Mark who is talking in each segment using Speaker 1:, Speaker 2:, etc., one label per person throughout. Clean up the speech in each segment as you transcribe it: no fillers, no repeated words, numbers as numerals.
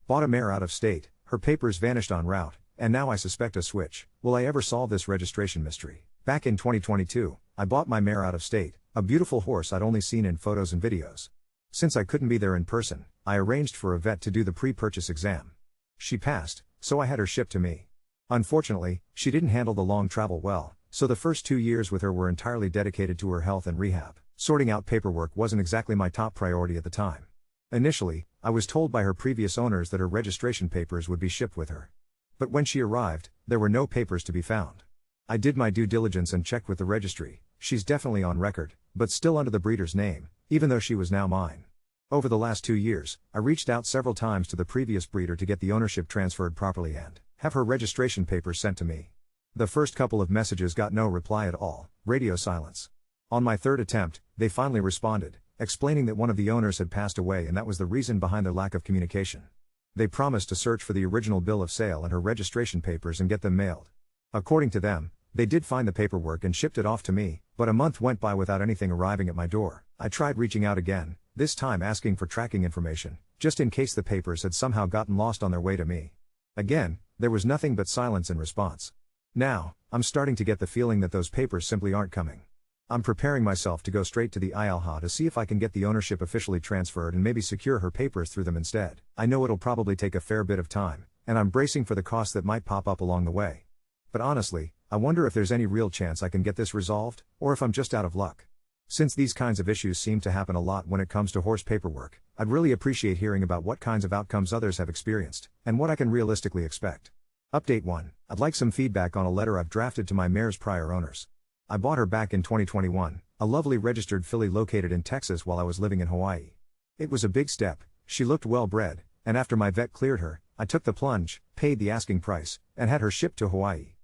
Speaker 1: Bought a mare out of state, her papers vanished en route, and now I suspect a switch. Will I ever solve this registration mystery? Back in 2022, I bought my mare out of state, a beautiful horse I'd only seen in photos and videos. Since I couldn't be there in person, I arranged for a vet to do the pre-purchase exam. She passed, so I had her shipped to me. Unfortunately, she didn't handle the long travel well, so the first 2 years with her were entirely dedicated to her health and rehab. Sorting out paperwork wasn't exactly my top priority at the time. Initially, I was told by her previous owners that her registration papers would be shipped with her. But when she arrived, there were no papers to be found. I did my due diligence and checked with the registry. She's definitely on record, but still under the breeder's name, even though she was now mine. Over the last 2 years, I reached out several times to the previous breeder to get the ownership transferred properly and have her registration papers sent to me. The first couple of messages got no reply at all, radio silence. On my third attempt, they finally responded, explaining that one of the owners had passed away and that was the reason behind their lack of communication. They promised to search for the original bill of sale and her registration papers and get them mailed. According to them, they did find the paperwork and shipped it off to me, but a month went by without anything arriving at my door. I tried reaching out again, this time asking for tracking information, just in case the papers had somehow gotten lost on their way to me. Again, there was nothing but silence in response. Now, I'm starting to get the feeling that those papers simply aren't coming. I'm preparing myself to go straight to the ILHA to see if I can get the ownership officially transferred and maybe secure her papers through them instead. I know it'll probably take a fair bit of time, and I'm bracing for the costs that might pop up along the way. But honestly, I wonder if there's any real chance I can get this resolved, or if I'm just out of luck. Since these kinds of issues seem to happen a lot when it comes to horse paperwork, I'd really appreciate hearing about what kinds of outcomes others have experienced, and what I can realistically expect. Update 1. I'd like some feedback on a letter I've drafted to my mare's prior owners. I bought her back in 2021, a lovely registered filly located in Texas while I was living in Hawaii. It was a big step, she looked well bred, and after my vet cleared her, I took the plunge, paid the asking price, and had her shipped to Hawaii.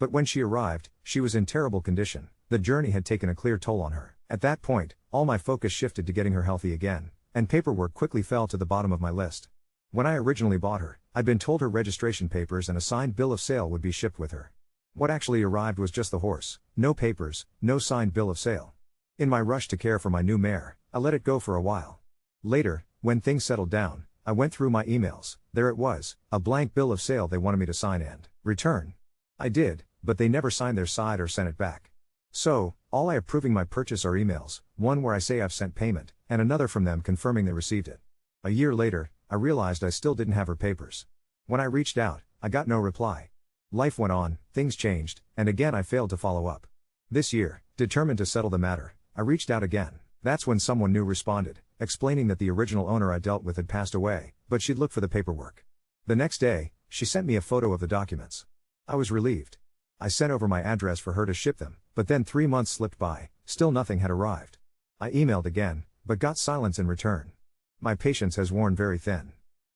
Speaker 1: But when she arrived, she was in terrible condition. The journey had taken a clear toll on her. At that point, all my focus shifted to getting her healthy again, and paperwork quickly fell to the bottom of my list. When I originally bought her, I'd been told her registration papers and a signed bill of sale would be shipped with her. What actually arrived was just the horse, no papers, no signed bill of sale. In my rush to care for my new mare, I let it go for a while. Later, when things settled down, I went through my emails. There it was, a blank bill of sale they wanted me to sign and return. I did, but they never signed their side or sent it back. So, all I have proving my purchase are emails, one where I say I've sent payment, and another from them confirming they received it. A year later, I realized I still didn't have her papers. When I reached out, I got no reply. Life went on, things changed, and again I failed to follow up. This year, determined to settle the matter, I reached out again. That's when someone new responded, explaining that the original owner I dealt with had passed away, but she'd look for the paperwork. The next day, she sent me a photo of the documents. I was relieved. I sent over my address for her to ship them, but then 3 months slipped by, still nothing had arrived. I emailed again, but got silence in return. My patience has worn very thin.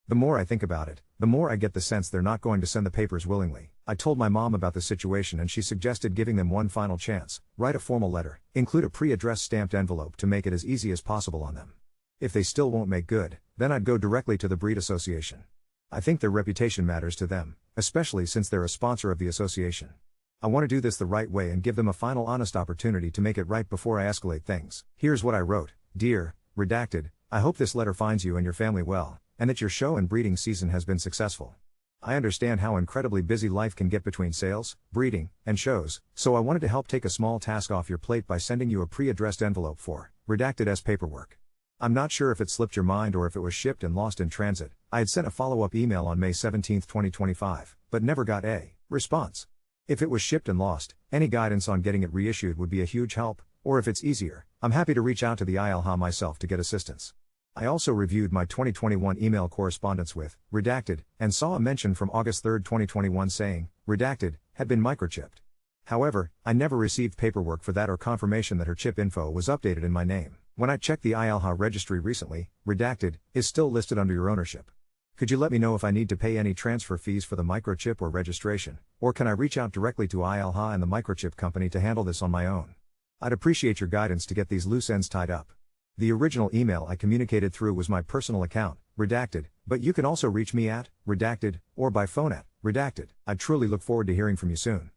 Speaker 1: The more I think about it, the more I get the sense they're not going to send the papers willingly. I told my mom about the situation and she suggested giving them one final chance, write a formal letter, include a pre-addressed stamped envelope to make it as easy as possible on them. If they still won't make good, then I'd go directly to the breed association. I think their reputation matters to them, especially since they're a sponsor of the association. I want to do this the right way and give them a final honest opportunity to make it right before I escalate things. Here's what I wrote. Dear, redacted, I hope this letter finds you and your family well, and that your show and breeding season has been successful. I understand how incredibly busy life can get between sales, breeding, and shows, so I wanted to help take a small task off your plate by sending you a pre-addressed envelope for redacted S paperwork. I'm not sure if it slipped your mind or if it was shipped and lost in transit. I had sent a follow-up email on May 17, 2025, but never got a response. If it was shipped and lost, any guidance on getting it reissued would be a huge help, or if it's easier, I'm happy to reach out to the ILHA myself to get assistance. I also reviewed my 2021 email correspondence with redacted, and saw a mention from August 3, 2021 saying, redacted, had been microchipped. However, I never received paperwork for that or confirmation that her chip info was updated in my name. When I checked the ILHA registry recently, redacted, is still listed under your ownership. Could you let me know if I need to pay any transfer fees for the microchip or registration, or can I reach out directly to ILHA and the microchip company to handle this on my own? I'd appreciate your guidance to get these loose ends tied up. The original email I communicated through was my personal account, redacted, but you can also reach me at redacted, or by phone at redacted. I truly look forward to hearing from you soon.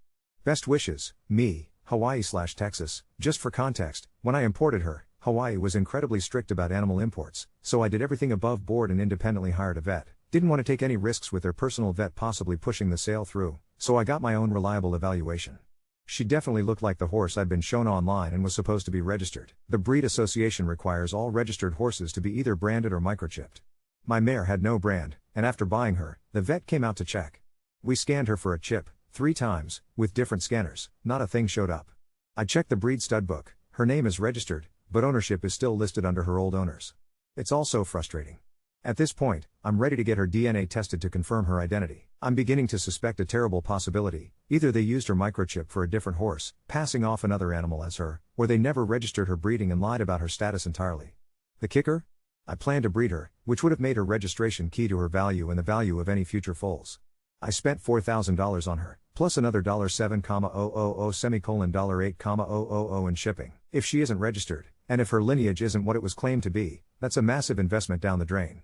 Speaker 1: Best wishes, me, Hawaii/Texas. Just for context, when I imported her, Hawaii was incredibly strict about animal imports, so I did everything above board and independently hired a vet. Didn't want to take any risks with their personal vet possibly pushing the sale through, so I got my own reliable evaluation. She definitely looked like the horse I'd been shown online and was supposed to be registered. The breed association requires all registered horses to be either branded or microchipped. My mare had no brand, and after buying her, the vet came out to check. We scanned her for a chip, 3 times, with different scanners, not a thing showed up. I checked the breed stud book, her name is registered, but ownership is still listed under her old owners. It's all so frustrating. At this point, I'm ready to get her DNA tested to confirm her identity. I'm beginning to suspect a terrible possibility: either they used her microchip for a different horse, passing off another animal as her, or they never registered her breeding and lied about her status entirely. The kicker? I plan to breed her, which would have made her registration key to her value and the value of any future foals. I spent $4,000 on her, plus another $7,000 $8,000 in shipping. If she isn't registered, and if her lineage isn't what it was claimed to be, that's a massive investment down the drain.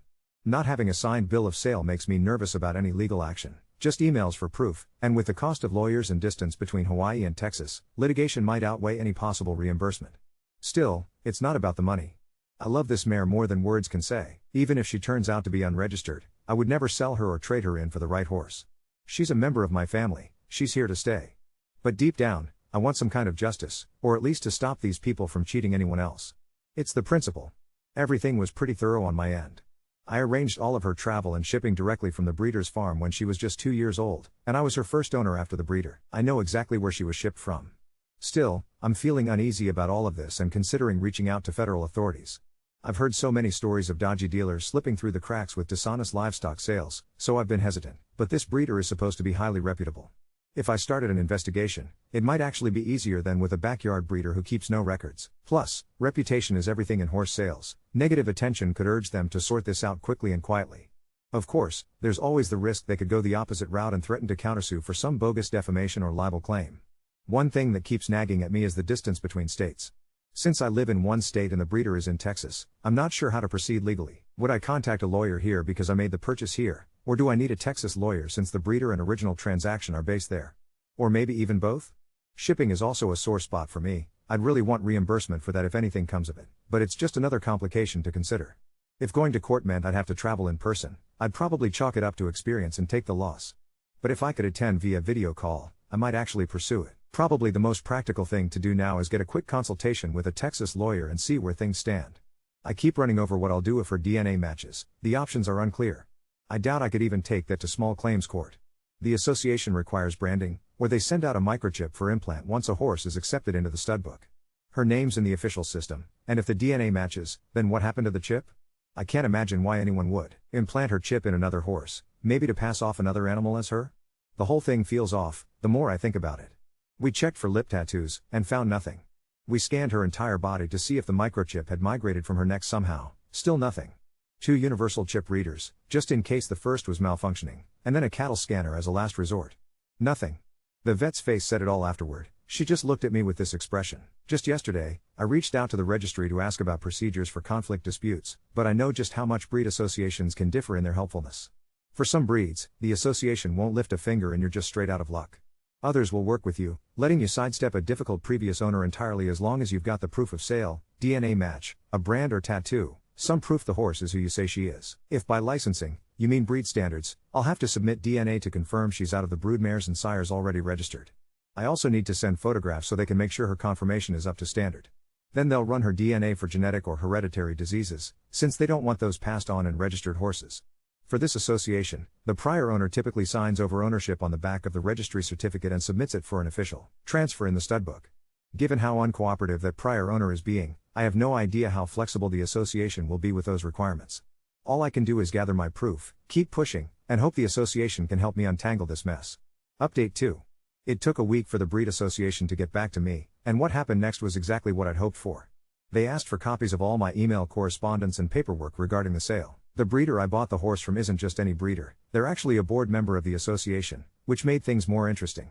Speaker 1: Not having a signed bill of sale makes me nervous about any legal action, just emails for proof, and with the cost of lawyers and distance between Hawaii and Texas, litigation might outweigh any possible reimbursement. Still, it's not about the money. I love this mare more than words can say. Even if she turns out to be unregistered, I would never sell her or trade her in for the right horse. She's a member of my family, she's here to stay. But deep down, I want some kind of justice, or at least to stop these people from cheating anyone else. It's the principle. Everything was pretty thorough on my end. I arranged all of her travel and shipping directly from the breeder's farm when she was just 2 years old, and I was her first owner after the breeder. I know exactly where she was shipped from. Still, I'm feeling uneasy about all of this and considering reaching out to federal authorities. I've heard so many stories of dodgy dealers slipping through the cracks with dishonest livestock sales, so I've been hesitant, but this breeder is supposed to be highly reputable. If I started an investigation, it might actually be easier than with a backyard breeder who keeps no records. Plus, reputation is everything in horse sales. Negative attention could urge them to sort this out quickly and quietly. Of course, there's always the risk they could go the opposite route and threaten to countersue for some bogus defamation or libel claim. One thing that keeps nagging at me is the distance between states. Since I live in one state and the breeder is in Texas, I'm not sure how to proceed legally. Would I contact a lawyer here because I made the purchase here? Or do I need a Texas lawyer since the breeder and original transaction are based there? Or maybe even both? Shipping is also a sore spot for me. I'd really want reimbursement for that if anything comes of it, but it's just another complication to consider. If going to court meant I'd have to travel in person, I'd probably chalk it up to experience and take the loss. But if I could attend via video call, I might actually pursue it. Probably the most practical thing to do now is get a quick consultation with a Texas lawyer and see where things stand. I keep running over what I'll do if her DNA matches. The options are unclear. I doubt I could even take that to small claims court. The association requires branding, or they send out a microchip for implant once a horse is accepted into the stud book. Her name's in the official system, and if the DNA matches, then what happened to the chip? I can't imagine why anyone would implant her chip in another horse, maybe to pass off another animal as her? The whole thing feels off, the more I think about it. We checked for lip tattoos, and found nothing. We scanned her entire body to see if the microchip had migrated from her neck somehow, still nothing. 2 universal chip readers, just in case the first was malfunctioning, and then a cattle scanner as a last resort. Nothing. The vet's face said it all afterward. She just looked at me with this expression. Just yesterday, I reached out to the registry to ask about procedures for conflict disputes, but I know just how much breed associations can differ in their helpfulness. For some breeds, the association won't lift a finger and you're just straight out of luck. Others will work with you, letting you sidestep a difficult previous owner entirely as long as you've got the proof of sale, DNA match, a brand or tattoo, some proof the horse is who you say she is. If by licensing, you mean breed standards, I'll have to submit DNA to confirm she's out of the brood mares and sires already registered. I also need to send photographs so they can make sure her conformation is up to standard. Then they'll run her DNA for genetic or hereditary diseases, since they don't want those passed on in registered horses. For this association, the prior owner typically signs over ownership on the back of the registry certificate and submits it for an official transfer in the stud book. Given how uncooperative that prior owner is being, I have no idea how flexible the association will be with those requirements. All I can do is gather my proof, keep pushing, and hope the association can help me untangle this mess. Update 2. It took a week for the breed association to get back to me, and what happened next was exactly what I'd hoped for. They asked for copies of all my email correspondence and paperwork regarding the sale. The breeder I bought the horse from isn't just any breeder, they're actually a board member of the association, which made things more interesting.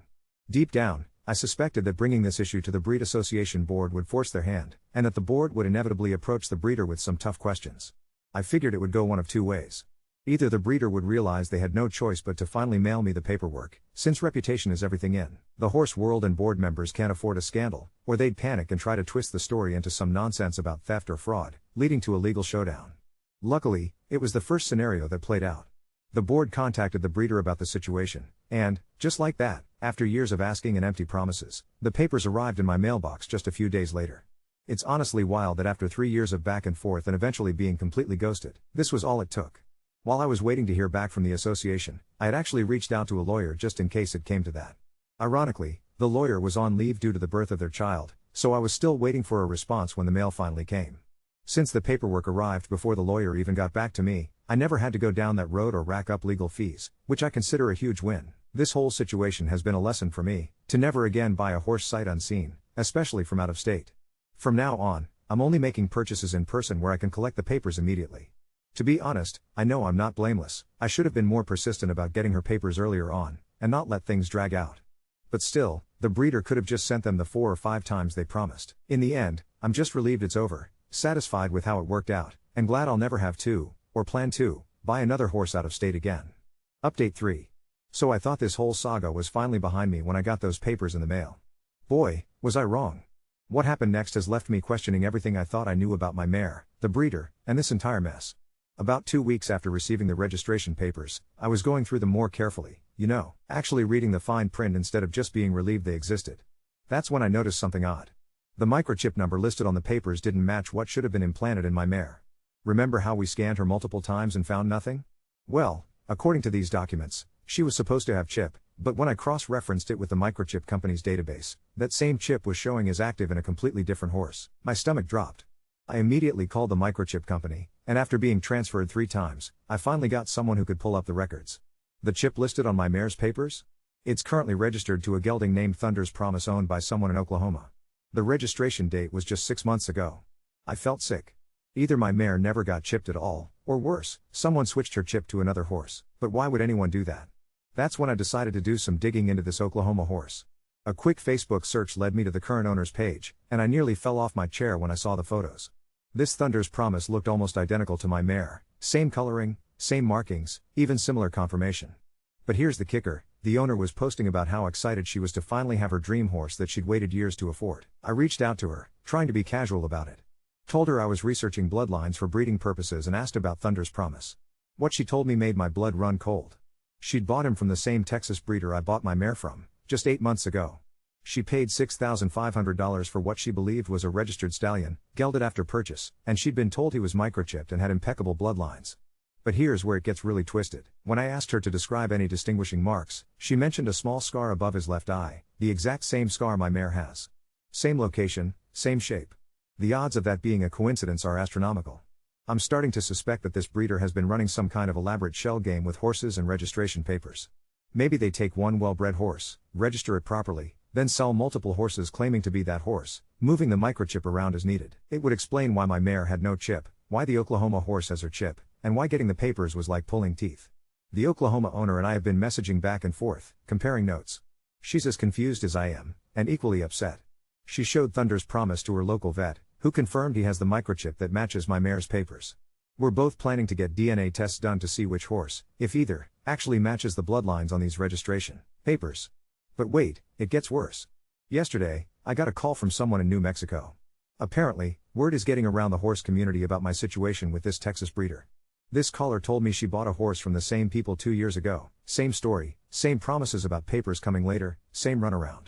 Speaker 1: Deep down, I suspected that bringing this issue to the breed association board would force their hand, and that the board would inevitably approach the breeder with some tough questions. I figured it would go one of 2 ways. Either the breeder would realize they had no choice but to finally mail me the paperwork, since reputation is everything in the horse world and board members can't afford a scandal, or they'd panic and try to twist the story into some nonsense about theft or fraud, leading to a legal showdown. Luckily, it was the first scenario that played out. The board contacted the breeder about the situation, and, just like that, after years of asking and empty promises, the papers arrived in my mailbox just a few days later. It's honestly wild that after 3 years of back and forth and eventually being completely ghosted, this was all it took. While I was waiting to hear back from the association, I had actually reached out to a lawyer just in case it came to that. Ironically, the lawyer was on leave due to the birth of their child, so I was still waiting for a response when the mail finally came. Since the paperwork arrived before the lawyer even got back to me, I never had to go down that road or rack up legal fees, which I consider a huge win. This whole situation has been a lesson for me, to never again buy a horse sight unseen, especially from out of state. From now on, I'm only making purchases in person where I can collect the papers immediately. To be honest, I know I'm not blameless. I should have been more persistent about getting her papers earlier on, and not let things drag out. But still, the breeder could have just sent them the 4 or 5 times they promised. In the end, I'm just relieved it's over, satisfied with how it worked out, and glad I'll never have to, or plan to, buy another horse out of state again. Update 3. So I thought this whole saga was finally behind me when I got those papers in the mail. Boy, was I wrong. What happened next has left me questioning everything I thought I knew about my mare, the breeder, and this entire mess. About 2 weeks after receiving the registration papers, I was going through them more carefully, actually reading the fine print instead of just being relieved they existed. That's when I noticed something odd. The microchip number listed on the papers didn't match what should have been implanted in my mare. Remember how we scanned her multiple times and found nothing? Well, according to these documents, she was supposed to have chip, but when I cross-referenced it with the microchip company's database, that same chip was showing as active in a completely different horse. My stomach dropped. I immediately called the microchip company, and after being transferred 3 times, I finally got someone who could pull up the records. The chip listed on my mare's papers? It's currently registered to a gelding named Thunder's Promise owned by someone in Oklahoma. The registration date was just 6 months ago. I felt sick. Either my mare never got chipped at all, or worse, someone switched her chip to another horse. But why would anyone do that? That's when I decided to do some digging into this Oklahoma horse. A quick Facebook search led me to the current owner's page, and I nearly fell off my chair when I saw the photos. This Thunder's Promise looked almost identical to my mare, same coloring, same markings, even similar conformation. But here's the kicker, the owner was posting about how excited she was to finally have her dream horse that she'd waited years to afford. I reached out to her, trying to be casual about it. Told her I was researching bloodlines for breeding purposes and asked about Thunder's Promise. What she told me made my blood run cold. She'd bought him from the same Texas breeder I bought my mare from, just 8 months ago. She paid $6,500 for what she believed was a registered stallion, gelded after purchase, and she'd been told he was microchipped and had impeccable bloodlines. But here's where it gets really twisted. When I asked her to describe any distinguishing marks, she mentioned a small scar above his left eye, the exact same scar my mare has. Same location, same shape. The odds of that being a coincidence are astronomical. I'm starting to suspect that this breeder has been running some kind of elaborate shell game with horses and registration papers. Maybe they take one well-bred horse, register it properly, then sell multiple horses claiming to be that horse, moving the microchip around as needed. It would explain why my mare had no chip, why the Oklahoma horse has her chip, and why getting the papers was like pulling teeth. The Oklahoma owner and I have been messaging back and forth, comparing notes. She's as confused as I am, and equally upset. She showed Thunder's Promise to her local vet, who confirmed he has the microchip that matches my mare's papers. We're both planning to get DNA tests done to see which horse, if either, actually matches the bloodlines on these registration papers. But wait, it gets worse. Yesterday, I got a call from someone in New Mexico. Apparently, word is getting around the horse community about my situation with this Texas breeder. This caller told me she bought a horse from the same people 2 years ago, same story, same promises about papers coming later, same runaround.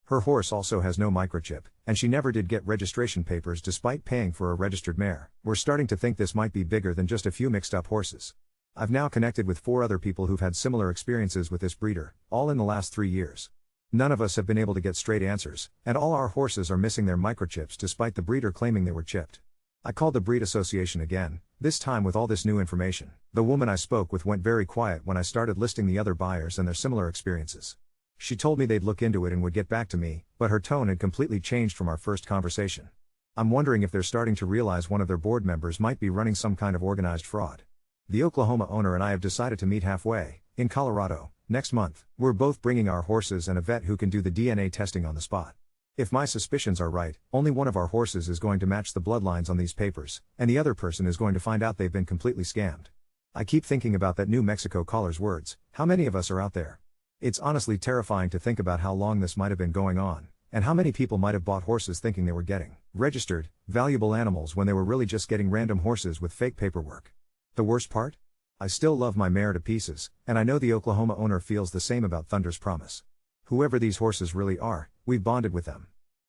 Speaker 1: Her horse also has no microchip, and she never did get registration papers despite paying for a registered mare. We're starting to think this might be bigger than just a few mixed up horses. I've now connected with 4 other people who've had similar experiences with this breeder, all in the last 3 years. None of us have been able to get straight answers, and all our horses are missing their microchips despite the breeder claiming they were chipped. I called the breed association again, this time with all this new information. The woman I spoke with went very quiet when I started listing the other buyers and their similar experiences. She told me they'd look into it and would get back to me, but her tone had completely changed from our first conversation. I'm wondering if they're starting to realize one of their board members might be running some kind of organized fraud. The Oklahoma owner and I have decided to meet halfway, in Colorado, next month. We're both bringing our horses and a vet who can do the DNA testing on the spot. If my suspicions are right, only one of our horses is going to match the bloodlines on these papers, and the other person is going to find out they've been completely scammed. I keep thinking about that New Mexico caller's words, how many of us are out there? It's honestly terrifying to think about how long this might have been going on, and how many people might have bought horses thinking they were getting registered, valuable animals when they were really just getting random horses with fake paperwork. The worst part? I still love my mare to pieces, and I know the Oklahoma owner feels the same about Thunder's Promise. Whoever these horses really are, we've bonded with them.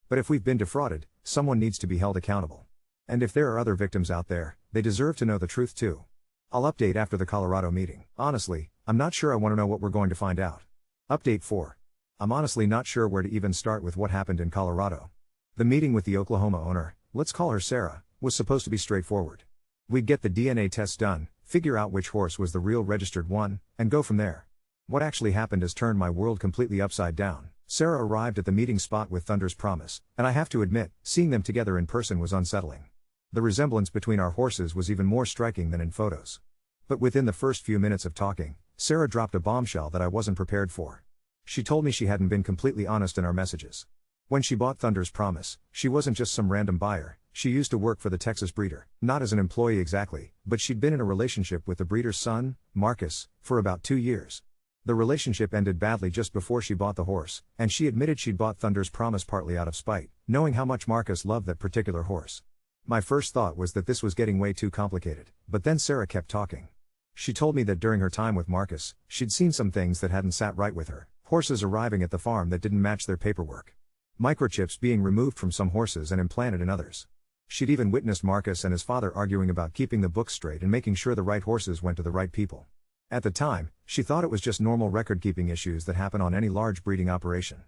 Speaker 1: But if we've been defrauded, someone needs to be held accountable. And if there are other victims out there, they deserve to know the truth too. I'll update after the Colorado meeting. Honestly, I'm not sure I want to know what we're going to find out. Update 4. I'm honestly not sure where to even start with what happened in Colorado. The meeting with the Oklahoma owner, let's call her Sarah, was supposed to be straightforward. We'd get the DNA tests done, figure out which horse was the real registered one, and go from there. What actually happened has turned my world completely upside down. Sarah arrived at the meeting spot with Thunder's Promise, and I have to admit, seeing them together in person was unsettling. The resemblance between our horses was even more striking than in photos. But within the first few minutes of talking, Sarah dropped a bombshell that I wasn't prepared for. She told me she hadn't been completely honest in our messages. When she bought Thunder's Promise, she wasn't just some random buyer, she used to work for the Texas breeder, not as an employee exactly, but she'd been in a relationship with the breeder's son, Marcus, for about 2 years. The relationship ended badly just before she bought the horse, and she admitted she'd bought Thunder's Promise partly out of spite, knowing how much Marcus loved that particular horse. My first thought was that this was getting way too complicated, but then Sarah kept talking. She told me that during her time with Marcus, she'd seen some things that hadn't sat right with her, horses arriving at the farm that didn't match their paperwork. Microchips being removed from some horses and implanted in others. She'd even witnessed Marcus and his father arguing about keeping the books straight and making sure the right horses went to the right people. At the time, she thought it was just normal record-keeping issues that happen on any large breeding operation.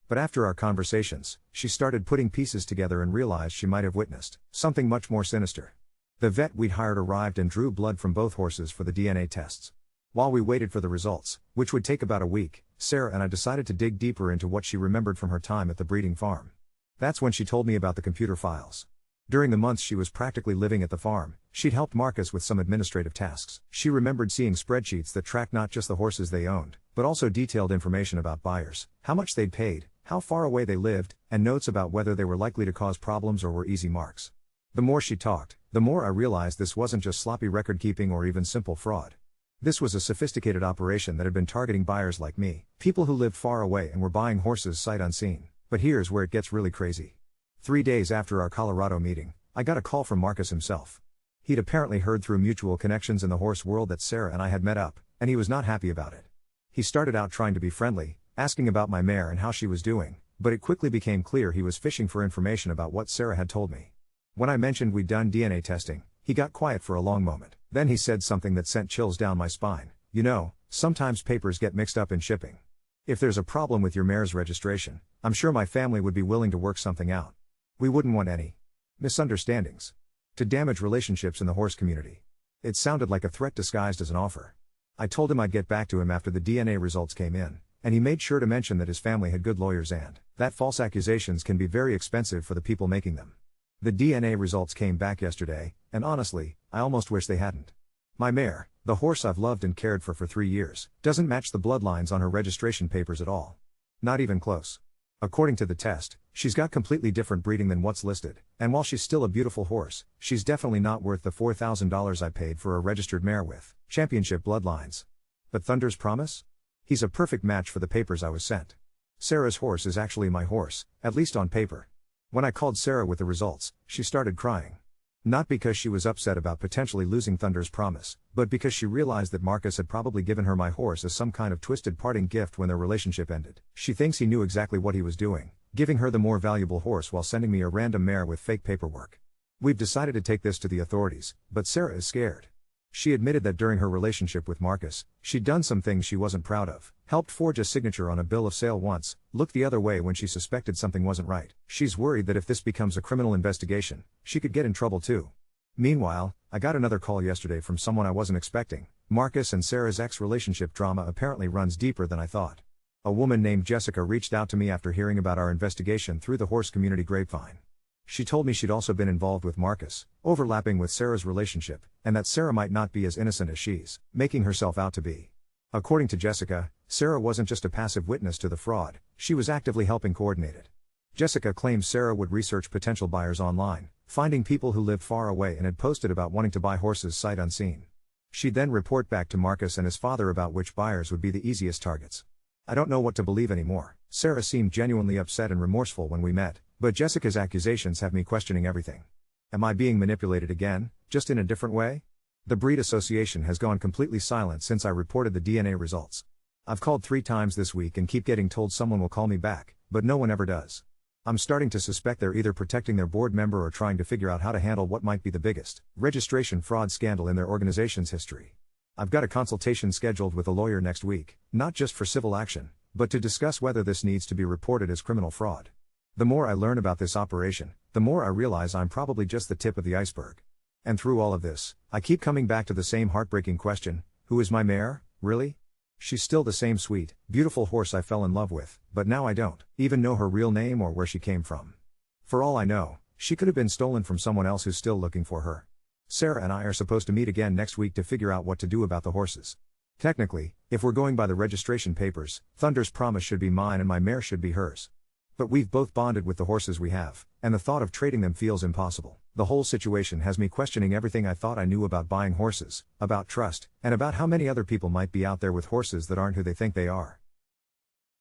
Speaker 1: But after our conversations, she started putting pieces together and realized she might have witnessed something much more sinister. The vet we'd hired arrived and drew blood from both horses for the DNA tests. While we waited for the results, which would take about a week, Sarah and I decided to dig deeper into what she remembered from her time at the breeding farm. That's when she told me about the computer files. During the months she was practically living at the farm, she'd helped Marcus with some administrative tasks. She remembered seeing spreadsheets that tracked not just the horses they owned, but also detailed information about buyers, how much they'd paid, how far away they lived, and notes about whether they were likely to cause problems or were easy marks. The more she talked, the more I realized this wasn't just sloppy record-keeping or even simple fraud. This was a sophisticated operation that had been targeting buyers like me, people who lived far away and were buying horses sight unseen. But here's where it gets really crazy. 3 days after our Colorado meeting, I got a call from Marcus himself. He'd apparently heard through mutual connections in the horse world that Sarah and I had met up, and he was not happy about it. He started out trying to be friendly, asking about my mare and how she was doing, but it quickly became clear he was fishing for information about what Sarah had told me. When I mentioned we'd done DNA testing, he got quiet for a long moment. Then he said something that sent chills down my spine. You know, sometimes papers get mixed up in shipping. If there's a problem with your mare's registration, I'm sure my family would be willing to work something out. We wouldn't want any misunderstandings to damage relationships in the horse community. It sounded like a threat disguised as an offer. I told him I'd get back to him after the DNA results came in, and he made sure to mention that his family had good lawyers and that false accusations can be very expensive for the people making them. The DNA results came back yesterday, and honestly, I almost wish they hadn't. My mare, the horse I've loved and cared for 3 years, doesn't match the bloodlines on her registration papers at all. Not even close. According to the test, she's got completely different breeding than what's listed, and while she's still a beautiful horse, she's definitely not worth the $4,000 I paid for a registered mare with championship bloodlines. But Thunder's Promise? He's a perfect match for the papers I was sent. Sarah's horse is actually my horse, at least on paper. When I called Sarah with the results, she started crying. Not because she was upset about potentially losing Thunder's Promise, but because she realized that Marcus had probably given her my horse as some kind of twisted parting gift when their relationship ended. She thinks he knew exactly what he was doing, giving her the more valuable horse while sending me a random mare with fake paperwork. We've decided to take this to the authorities, but Sarah is scared. She admitted that during her relationship with Marcus, she'd done some things she wasn't proud of, helped forge a signature on a bill of sale once, looked the other way when she suspected something wasn't right. She's worried that if this becomes a criminal investigation, she could get in trouble too. Meanwhile, I got another call yesterday from someone I wasn't expecting. Marcus and Sarah's ex-relationship drama apparently runs deeper than I thought. A woman named Jessica reached out to me after hearing about our investigation through the horse community grapevine. She told me she'd also been involved with Marcus, overlapping with Sarah's relationship, and that Sarah might not be as innocent as she's making herself out to be. According to Jessica, Sarah wasn't just a passive witness to the fraud, she was actively helping coordinate it. Jessica claims Sarah would research potential buyers online, finding people who lived far away and had posted about wanting to buy horses sight unseen. She'd then report back to Marcus and his father about which buyers would be the easiest targets. I don't know what to believe anymore. Sarah seemed genuinely upset and remorseful when we met, but Jessica's accusations have me questioning everything. Am I being manipulated again, just in a different way? The breed association has gone completely silent since I reported the DNA results. I've called 3 times this week and keep getting told someone will call me back, but no one ever does. I'm starting to suspect they're either protecting their board member or trying to figure out how to handle what might be the biggest registration fraud scandal in their organization's history. I've got a consultation scheduled with a lawyer next week, not just for civil action, but to discuss whether this needs to be reported as criminal fraud. The more I learn about this operation, the more I realize I'm probably just the tip of the iceberg. And through all of this, I keep coming back to the same heartbreaking question: who is my Mare, really? She's still the same sweet, beautiful horse I fell in love with, but now I don't even know her real name or where she came from. For all I know, she could have been stolen from someone else who's still looking for her. Sarah and I are supposed to meet again next week to figure out what to do about the horses. Technically, if we're going by the registration papers, Thunder's Promise should be mine and my Mare should be hers. But we've both bonded with the horses we have, and the thought of trading them feels impossible. The whole situation has me questioning everything I thought I knew about buying horses, about trust, and about how many other people might be out there with horses that aren't who they think they are.